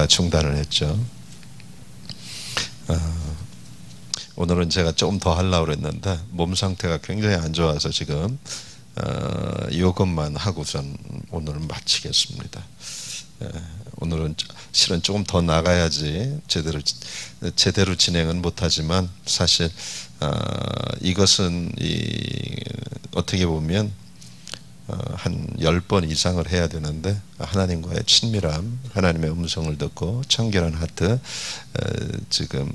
중단을 했죠. 오늘은 제가 조금 더 하려고 그랬는데 몸 상태가 굉장히 안 좋아서 지금 이것만 하고선 오늘은 마치겠습니다. 오늘은 실은 조금 더 나가야지 제대로 진행은 못하지만 사실 이것은 어떻게 보면 한 10번 이상을 해야 되는데 하나님과의 친밀함, 하나님의 음성을 듣고 청결한 하트, 지금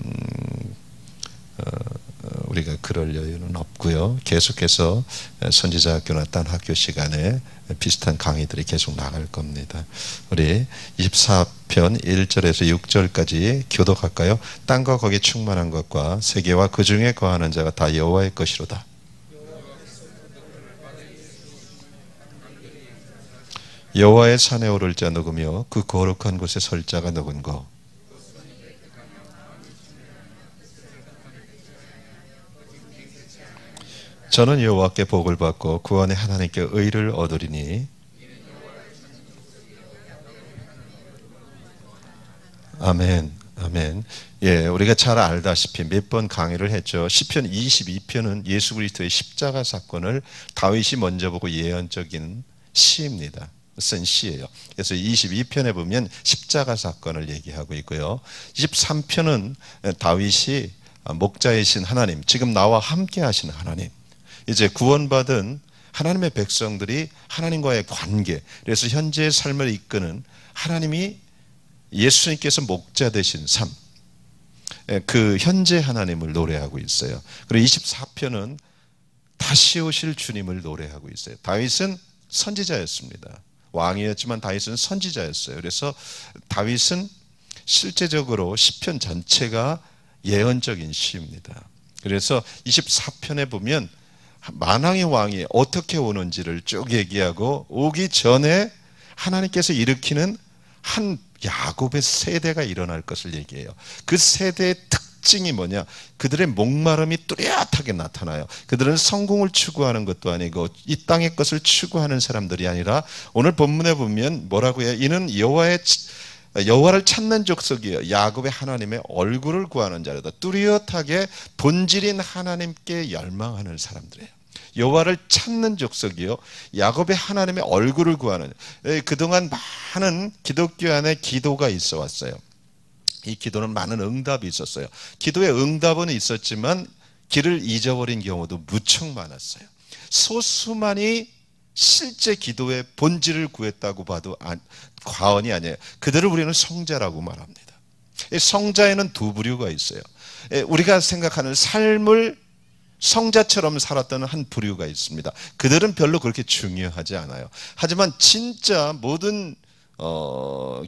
우리가 그럴 여유는 없고요. 계속해서 선지자학교나 딴 학교 시간에 비슷한 강의들이 계속 나갈 겁니다. 우리 24편 1절에서 6절까지 교독할까요? 땅과 거기 충만한 것과 세계와 그 중에 거하는 자가 다 여호와의 것이로다. 여호와의 산에 오를 자 누구며 그 거룩한 곳에 설 자가 누군고. 저는 여호와께 복을 받고 구원의 하나님께 의를 얻으리니. 아멘, 아멘. 예, 우리가 잘 알다시피 몇 번 강의를 했죠. 시편 22편은 예수 그리스도의 십자가 사건을 다윗이 먼저 보고 예언적인 시입니다. 쓴 시예요. 그래서 22편에 보면 십자가 사건을 얘기하고 있고요. 23편은 다윗이 목자이신 하나님, 지금 나와 함께 하시는 하나님, 이제 구원받은 하나님의 백성들이 하나님과의 관계, 그래서 현재의 삶을 이끄는 하나님이 예수님께서 목자 되신 삶, 그 현재 하나님을 노래하고 있어요. 그리고 24편은 다시 오실 주님을 노래하고 있어요. 다윗은 선지자였습니다. 왕이었지만 다윗은 선지자였어요. 그래서 다윗은 실제적으로 시편 전체가 예언적인 시입니다. 그래서 24편에 보면 만왕의 왕이 어떻게 오는지를 쭉 얘기하고 오기 전에 하나님께서 일으키는 한 야곱의 세대가 일어날 것을 얘기해요. 그 세대의 특징이 뭐냐? 그들의 목마름이 뚜렷하게 나타나요. 그들은 성공을 추구하는 것도 아니고 이 땅의 것을 추구하는 사람들이 아니라 오늘 본문에 보면 뭐라고 해요? 이는 여호와를 찾는 족속이요 야곱의 하나님의 얼굴을 구하는 자로다. 뚜렷하게 본질인 하나님께 열망하는 사람들이에요. 여호와를 찾는 족속이요 야곱의 하나님의 얼굴을 구하는. 그동안 많은 기독교 안에 기도가 있어 왔어요. 이 기도는 많은 응답이 있었어요. 기도의 응답은 있었지만 길을 잊어버린 경우도 무척 많았어요. 소수만이 실제 기도의 본질을 구했다고 봐도 과언이 아니에요. 그들을 우리는 성자라고 말합니다. 성자에는 두 부류가 있어요. 우리가 생각하는 삶을 성자처럼 살았던 한 부류가 있습니다. 그들은 별로 그렇게 중요하지 않아요. 하지만 진짜 모든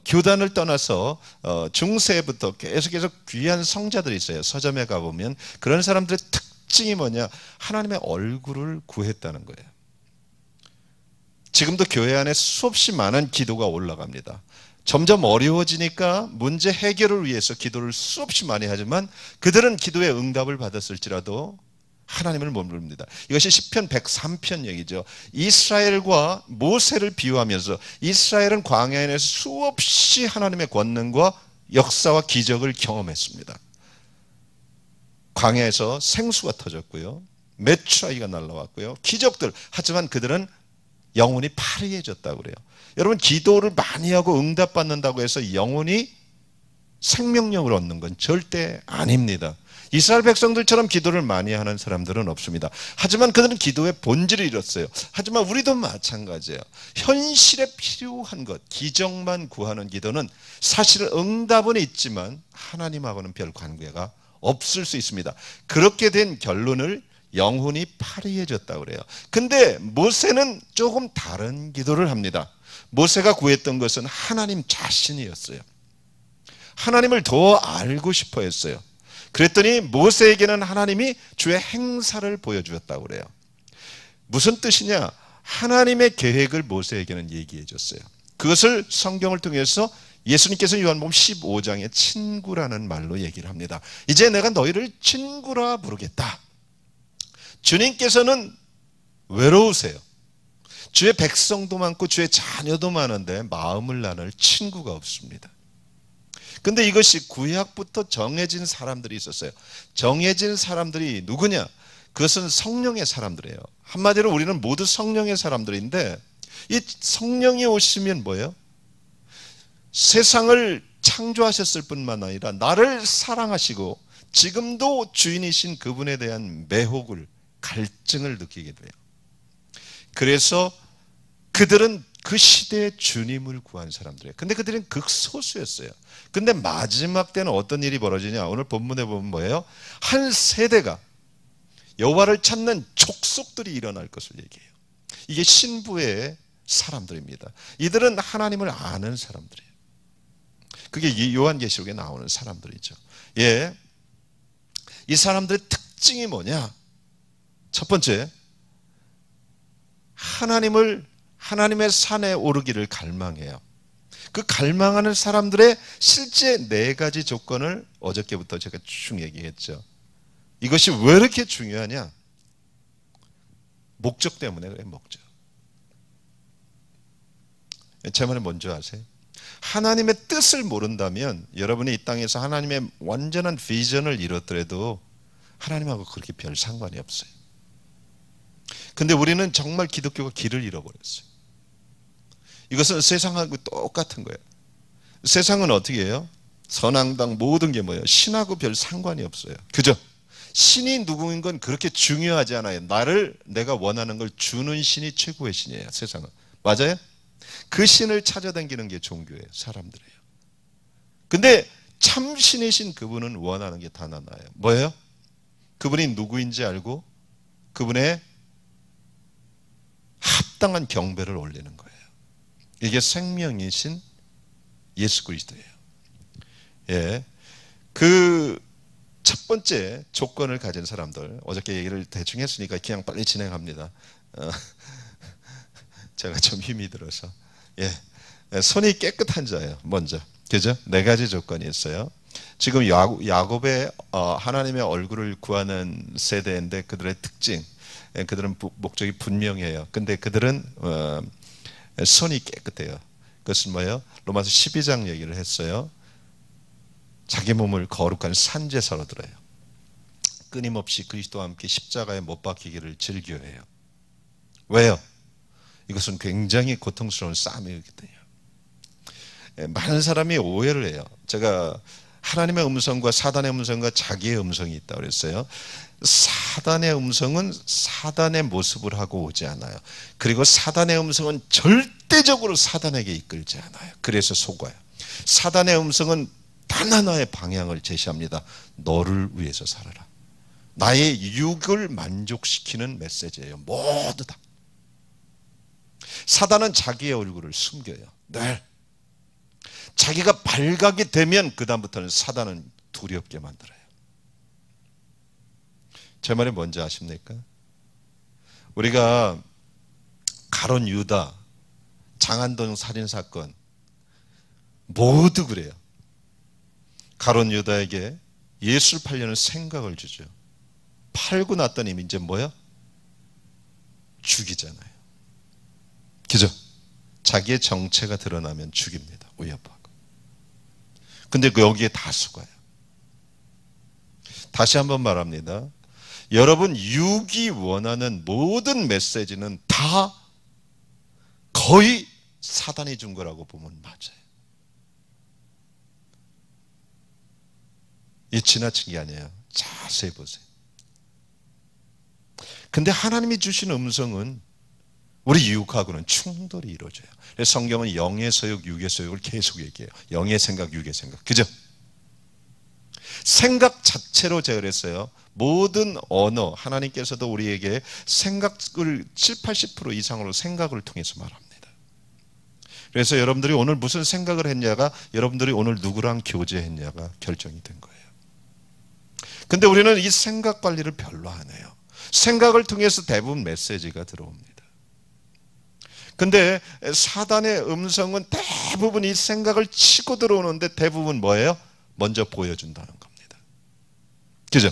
교단을 떠나서 중세부터 계속해서 귀한 성자들이 있어요. 서점에 가보면 그런 사람들의 특징이 뭐냐? 하나님의 얼굴을 구했다는 거예요. 지금도 교회 안에 수없이 많은 기도가 올라갑니다. 점점 어려워지니까 문제 해결을 위해서 기도를 수없이 많이 하지만 그들은 기도의 응답을 받았을지라도 하나님을 못 부릅니다. 이것이 시편 103편 얘기죠. 이스라엘과 모세를 비유하면서 이스라엘은 광야에서 수없이 하나님의 권능과 역사와 기적을 경험했습니다. 광야에서 생수가 터졌고요, 메추라기가 날라왔고요, 기적들. 하지만 그들은 영혼이 파리해졌다고 그래요. 여러분, 기도를 많이 하고 응답받는다고 해서 영혼이 생명력을 얻는 건 절대 아닙니다. 이스라엘 백성들처럼 기도를 많이 하는 사람들은 없습니다. 하지만 그들은 기도의 본질을 잃었어요. 하지만 우리도 마찬가지예요. 현실에 필요한 것, 기적만 구하는 기도는 사실 응답은 있지만 하나님하고는 별 관계가 없을 수 있습니다. 그렇게 된 결론을 영혼이 파리해졌다고 그래요. 근데 모세는 조금 다른 기도를 합니다. 모세가 구했던 것은 하나님 자신이었어요. 하나님을 더 알고 싶어 했어요. 그랬더니 모세에게는 하나님이 주의 행사를 보여주었다고 그래요. 무슨 뜻이냐? 하나님의 계획을 모세에게는 얘기해 줬어요. 그것을 성경을 통해서 예수님께서 요한복음 15장에 친구라는 말로 얘기를 합니다. 이제 내가 너희를 친구라 부르겠다. 주님께서는 외로우세요. 주의 백성도 많고 주의 자녀도 많은데 마음을 나눌 친구가 없습니다. 근데 이것이 구약부터 정해진 사람들이 있었어요. 정해진 사람들이 누구냐? 그것은 성령의 사람들이에요. 한마디로 우리는 모두 성령의 사람들인데, 이 성령이 오시면 뭐예요? 세상을 창조하셨을 뿐만 아니라 나를 사랑하시고 지금도 주인이신 그분에 대한 매혹을, 갈증을 느끼게 돼요. 그래서 그들은 그 시대의 주님을 구한 사람들이에요. 근데 그들은 극소수였어요. 근데 마지막 때는 어떤 일이 벌어지냐? 오늘 본문에 보면 뭐예요? 한 세대가 여호와를 찾는 족속들이 일어날 것을 얘기해요. 이게 신부의 사람들입니다. 이들은 하나님을 아는 사람들이에요. 그게 요한계시록에 나오는 사람들이죠. 예, 이 사람들의 특징이 뭐냐? 첫 번째, 하나님의 산에 오르기를 갈망해요. 그 갈망하는 사람들의 실제 4가지 조건을 어저께부터 제가 쭉 얘기했죠. 이것이 왜 이렇게 중요하냐? 목적 때문에 그래요. 목적. 제 말은 뭔지 아세요? 하나님의 뜻을 모른다면 여러분이 이 땅에서 하나님의 완전한 비전을 이뤘더라도 하나님하고 그렇게 별 상관이 없어요. 근데 우리는 정말 기독교가 길을 잃어버렸어요. 이것은 세상하고 똑같은 거예요. 세상은 어떻게 해요? 선앙당 모든 게 뭐예요? 신하고 별 상관이 없어요. 그죠? 신이 누구인 건 그렇게 중요하지 않아요. 내가 원하는 걸 주는 신이 최고의 신이에요. 세상은. 맞아요? 그 신을 찾아다니는 게 종교예요. 사람들이에요. 근데 참 신이신 그분은 원하는 게 단 하나예요. 뭐예요? 그분이 누구인지 알고 그분의 합당한 경배를 올리는 거예요. 이게 생명이신 예수 그리스도예요. 예, 그 첫 번째 조건을 가진 사람들, 어저께 얘기를 대충 했으니까 그냥 빨리 진행합니다. 제가 좀 힘이 들어서. 예, 손이 깨끗한 자예요. 먼저, 그죠? 4가지 조건이 있어요. 지금 야곱의 하나님의 얼굴을 구하는 세대인데 그들의 특징, 그들은 목적이 분명해요. 근데 그들은 손이 깨끗해요. 그것은 뭐예요? 로마서 12장 얘기를 했어요. 자기 몸을 거룩한 산제사로 들어요. 끊임없이 그리스도와 함께 십자가에 못 박히기를 즐겨해요. 왜요? 이것은 굉장히 고통스러운 싸움이거든요. 많은 사람이 오해를 해요. 제가 하나님의 음성과 사단의 음성과 자기의 음성이 있다고 그랬어요. 사단의 음성은 사단의 모습을 하고 오지 않아요. 그리고 사단의 음성은 절대적으로 사단에게 이끌지 않아요. 그래서 속아요. 사단의 음성은 단 하나의 방향을 제시합니다. 너를 위해서 살아라. 나의 육을 만족시키는 메시지예요. 모두 다. 사단은 자기의 얼굴을 숨겨요. 네. 자기가 발각이 되면 그 다음부터는 사단은 두렵게 만들어요. 제 말이 뭔지 아십니까? 우리가 가론 유다, 장안동 살인사건 모두 그래요. 가론 유다에게 예수를 팔려는 생각을 주죠. 팔고 났더니 이제 뭐야? 죽이잖아요. 그죠? 자기의 정체가 드러나면 죽입니다. 위협하고. 근데 여기에 다 속아요. 다시 한번 말합니다. 여러분, 육이 원하는 모든 메시지는 다 거의 사단이 준 거라고 보면 맞아요. 이 지나친 게 아니에요. 자세히 보세요. 근데 하나님이 주신 음성은 우리 육하고는 충돌이 이루어져요. 그래서 성경은 영의 소욕, 육의 소욕을 계속 얘기해요. 영의 생각, 육의 생각. 그죠? 생각 자체로 제가 그랬어요. 모든 언어, 하나님께서도 우리에게 생각을 70-80% 이상으로 생각을 통해서 말합니다. 그래서 여러분들이 오늘 무슨 생각을 했냐가 여러분들이 오늘 누구랑 교제했냐가 결정이 된 거예요. 근데 우리는 이 생각 관리를 별로 안 해요. 생각을 통해서 대부분 메시지가 들어옵니다. 근데 사단의 음성은 대부분 이 생각을 치고 들어오는데 대부분 뭐예요? 먼저 보여준다는 겁니다. 그죠?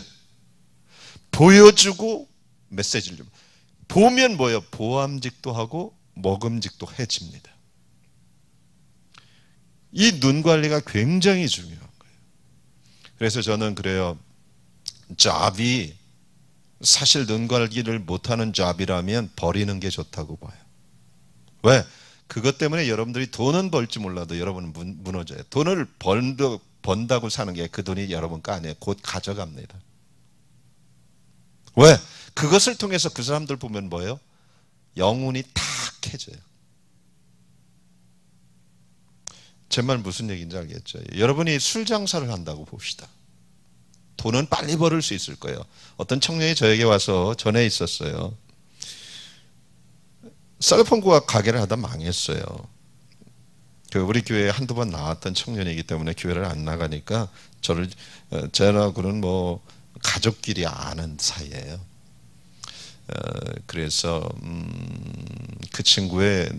보여주고 메시지를 좀 보면 뭐예요? 보암직도 하고 먹음직도 해집니다. 이 눈 관리가 굉장히 중요해요. 그래서 저는 그래요. 잡이 사실 눈갈기를 못하는 잡이라면 버리는 게 좋다고 봐요. 왜? 그것 때문에 여러분들이 돈은 벌지 몰라도 여러분은 무너져요. 돈을 번다고 사는 게 그 돈이 여러분 거 아니에요. 곧 가져갑니다. 왜? 그것을 통해서 그 사람들 보면 뭐예요? 영혼이 탁해져요. 제 말 무슨 얘기인지 알겠죠? 여러분이 술 장사를 한다고 봅시다. 돈은 빨리 벌을 수 있을 거예요. 어떤 청년이 저에게 와서 전에 있었어요. 셀폰과 가게를 하다 망했어요. 우리 교회에 한두 번 나왔던 청년이기 때문에 교회를 안 나가니까 저하고는 뭐 가족끼리 아는 사이예요. 그래서 그 친구의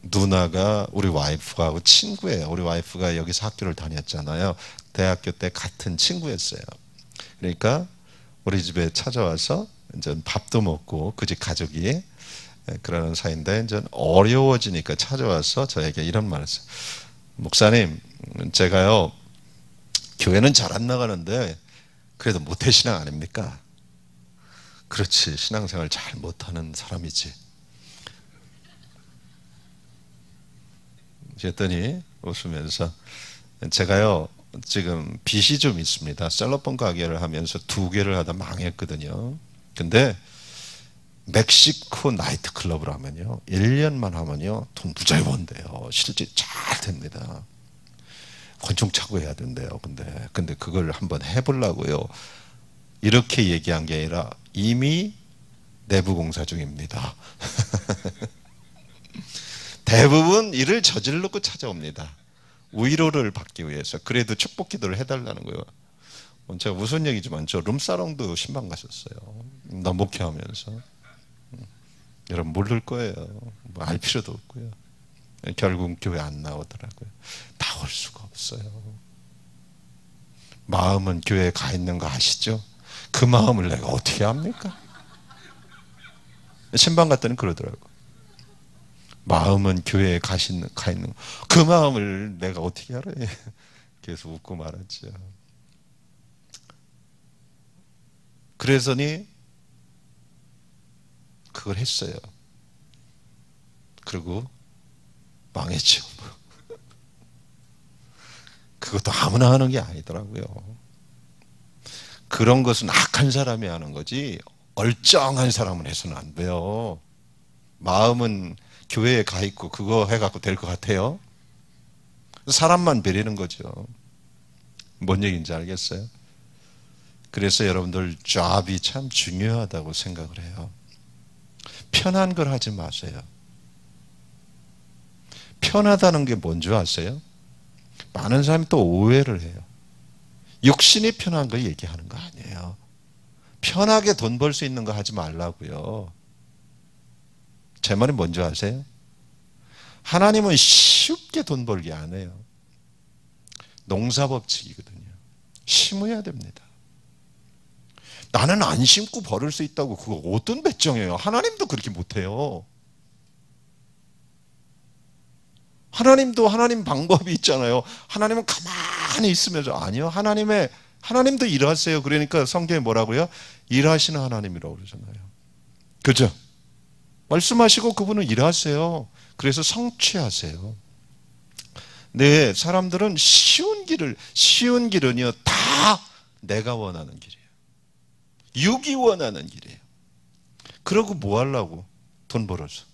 누나가 우리 와이프하고 친구예요. 우리 와이프가 여기서 학교를 다녔잖아요. 대학교 때 같은 친구였어요. 그러니까 우리 집에 찾아와서 이제 밥도 먹고 그 집 가족이 그러는 사이인데 이제 어려워지니까 찾아와서 저에게 이런 말을 했어요. 목사님, 제가요 교회는 잘 안 나가는데 그래도 모태신앙 아닙니까? 그렇지, 신앙생활 잘 못하는 사람이지. 그랬더니 웃으면서 제가요 지금 빚이 좀 있습니다. 셀러폰 가게를 하면서 2개를 하다 망했거든요. 근데 멕시코 나이트클럽을 하면요 1년만 하면요 돈 무지하게 번대요. 실제 잘 됩니다. 권총차고 해야 된대요. 근데 그걸 한번 해보려고요. 이렇게 얘기한 게 아니라 이미 내부 공사 중입니다. 대부분 일을 저질렀고 찾아옵니다. 위로를 받기 위해서. 그래도 축복 기도를 해달라는 거예요. 제가 무슨 얘기지만 저 룸사롱도 신방 갔었어요. 나 목회하면서. 여러분 모를 거예요. 뭐 알 필요도 없고요. 결국 교회 안 나오더라고요. 나올 수가 없어요. 마음은 교회에 가 있는 거 아시죠? 그 마음을 내가 어떻게 합니까? 신방 갔더니 그러더라고요. 마음은 교회에 가 있는 거. 그 마음을 내가 어떻게 알아요? 계속 웃고 말았죠. 그래서니 그걸 했어요. 그리고 망했죠. 그것도 아무나 하는 게 아니더라고요. 그런 것은 악한 사람이 하는 거지 얼쩡한 사람은 해서는 안 돼요. 마음은 교회에 가 있고 그거 해갖고 될 것 같아요? 사람만 베리는 거죠. 뭔 얘기인지 알겠어요? 그래서 여러분들 잡이 참 중요하다고 생각을 해요. 편한 걸 하지 마세요. 편하다는 게 뭔지 아세요? 많은 사람이 또 오해를 해요. 육신이 편한 걸 얘기하는 거 아니에요. 편하게 돈 벌 수 있는 거 하지 말라고요. 제 말이 뭔지 아세요? 하나님은 쉽게 돈 벌게 안 해요. 농사법칙이거든요. 심어야 됩니다. 나는 안 심고 벌을 수 있다고 그거 어떤 배짱이에요. 하나님도 그렇게 못해요. 하나님도 하나님 방법이 있잖아요. 하나님은 가만히 있으면서 아니요. 하나님도 일하세요. 그러니까 성경에 뭐라고요? 일하시는 하나님이라고 그러잖아요. 그죠? 말씀하시고 그분은 일하세요. 그래서 성취하세요. 네, 사람들은 쉬운 길은요 다 내가 원하는 길이에요. 육이 원하는 길이에요. 그러고 뭐 하려고? 돈 벌어서.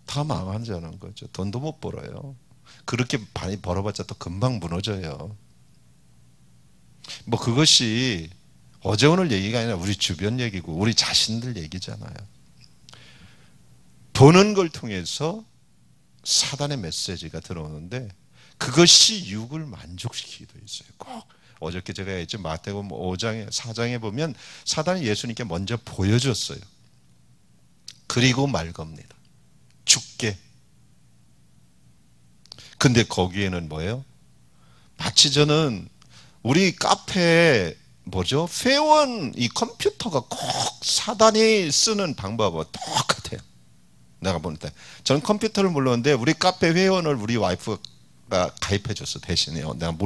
다 망하자는 거죠. 돈도 못 벌어요. 그렇게 많이 벌어봤자 또 금방 무너져요. 뭐 그것이 어제 오늘 얘기가 아니라 우리 주변 얘기고 우리 자신들 얘기잖아요. 버는 걸 통해서 사단의 메시지가 들어오는데 그것이 육을 만족시키기도 있어요. 꼭 어저께 제가 했죠. 마태복음 5장에 4장에 보면 사단이 예수님께 먼저 보여줬어요. 그리고 말 겁니다. 죽게. 근데 거기에는 뭐예요? 마치 저는 우리 카페에 뭐죠? 회원 이 컴퓨터가 꼭 사단이 쓰는 방법과 똑같아요. 내가 볼 때 저는 컴퓨터를 몰랐는데 우리 카페 회원을 우리 와이프가 가입해 줬어. 대신에요. 내가